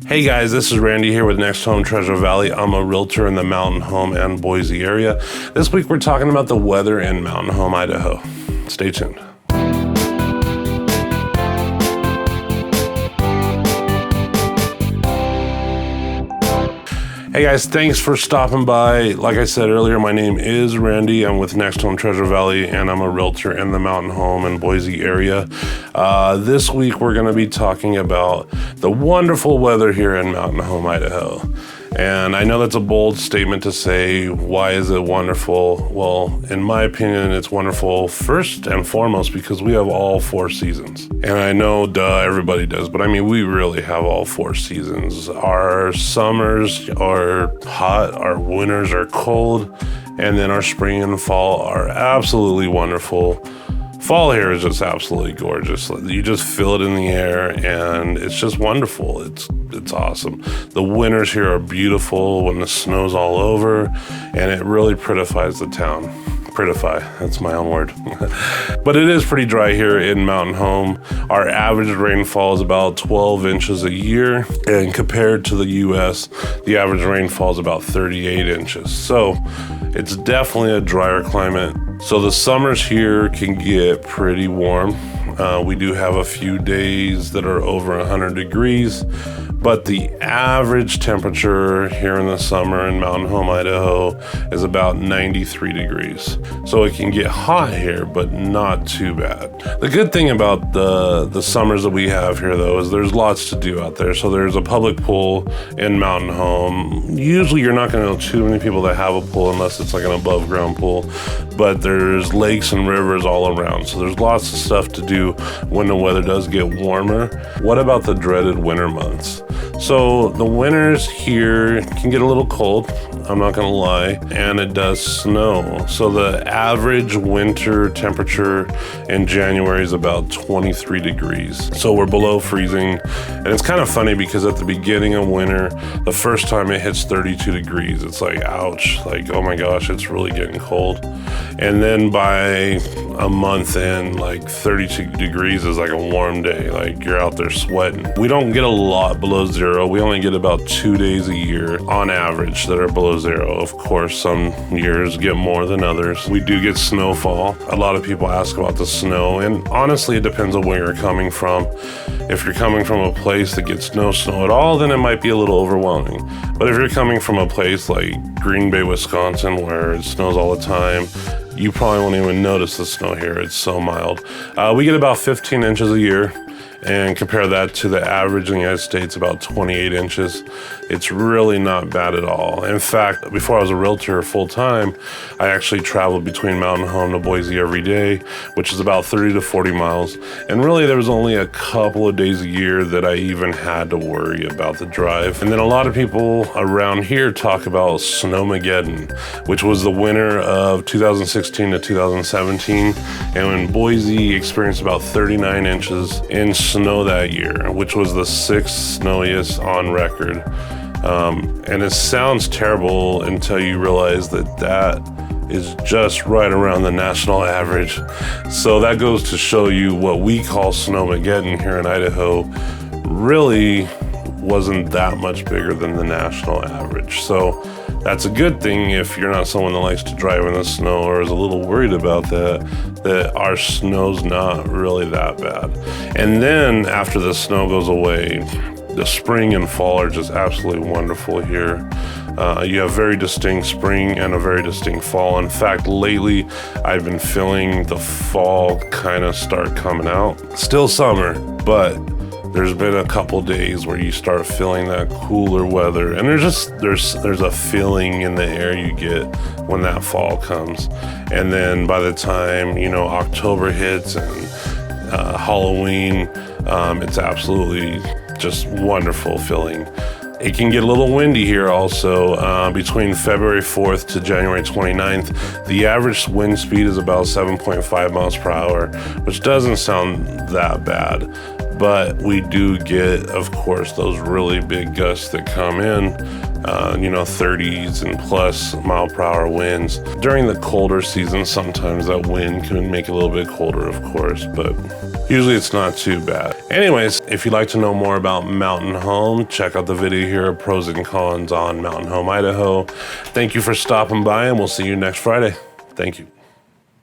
Hey guys, this is Randy here with NextHome Treasure Valley. I'm a realtor in the Mountain Home and Boise area. This week we're talking about the weather in Mountain Home, Idaho. Stay tuned. Hey guys, thanks for stopping by. Like I said earlier, my name is Randy. I'm with NextHome Treasure Valley, and I'm a realtor in the Mountain Home and Boise area. This week, we're going to be talking about the wonderful weather here in Mountain Home, Idaho. And I know that's a bold statement to say, why is it wonderful? Well, in my opinion, it's wonderful first and foremost because we have all four seasons. And I know, everybody does, but I mean, we really have all four seasons. Our summers are hot, our winters are cold, and then our spring and fall are absolutely wonderful. Fall here is just absolutely gorgeous. You just feel it in the air, and it's just wonderful. It's awesome. The winters here are beautiful when the snow's all over, and it really prettifies the town. Prettify, that's my own word. But it is pretty dry here in Mountain Home. Our average rainfall is about 12 inches a year, and compared to the U.S., the average rainfall is about 38 inches. So it's definitely a drier climate. So the summers here can get pretty warm. We do have a few days that are over 100 degrees, but the average temperature here in the summer in Mountain Home, Idaho is about 93 degrees. So it can get hot here, but not too bad. The good thing about the summers that we have here, though, is there's lots to do out there. So there's a public pool in Mountain Home. Usually you're not going to know too many people that have a pool unless it's like an above ground pool, but there's lakes and rivers all around. So there's lots of stuff to do when the weather does get warmer. What about the dreaded winter months? So the winters here can get a little cold, I'm not gonna lie, and it does snow. So the average winter temperature in January is about 23 degrees. So we're below freezing. And it's kind of funny because at the beginning of winter, the first time it hits 32 degrees, it's like, ouch, like, oh my gosh, it's really getting cold. And then by a month in, like 32 degrees is like a warm day, like you're out there sweating. We don't get a lot below zero. We only get about 2 days a year on average that are below zero. Of course, some years get more than others. We do get snowfall. A lot of people ask about the snow, and honestly, it depends on where you're coming from. If you're coming from a place that gets no snow at all, then it might be a little overwhelming. But if you're coming from a place like Green Bay, Wisconsin, where it snows all the time, you probably won't even notice the snow here. It's so mild. We get about 15 inches a year, and compare that to the average in the United States, about 28 inches. It's really not bad at all. In fact, before I was a realtor full time, I actually traveled between Mountain Home to Boise every day, which is about 30 to 40 miles. And really, there was only a couple of days a year that I even had to worry about the drive. And then a lot of people around here talk about Snowmageddon, which was the winter of 2016 to 2017. And when Boise experienced about 39 inches in snow that year, which was the sixth snowiest on record. And it sounds terrible until you realize that is just right around the national average. So that goes to show you what we call Snowmageddon here in Idaho really wasn't that much bigger than the national average. So that's a good thing if you're not someone that likes to drive in the snow or is a little worried about that our snow's not really that bad. And then after the snow goes away, the spring and fall are just absolutely wonderful here. You have very distinct spring and a very distinct fall. In fact, lately I've been feeling the fall kind of start coming out. Still summer, but there's been a couple days where you start feeling that cooler weather, and there's a feeling in the air you get when that fall comes. And then by the time October hits and Halloween, it's absolutely just wonderful feeling. It can get a little windy here also. Between February 4th to January 29th, the average wind speed is about 7.5 miles per hour, which doesn't sound that bad. But we do get, of course, those really big gusts that come in, 30s and plus mile per hour winds. During the colder season, sometimes that wind can make it a little bit colder, of course, but Usually it's not too bad. Anyways, if you'd like to know more about Mountain Home, check out the video here, pros and cons on Mountain Home, Idaho. Thank you for stopping by, and we'll see you next Friday. Thank you.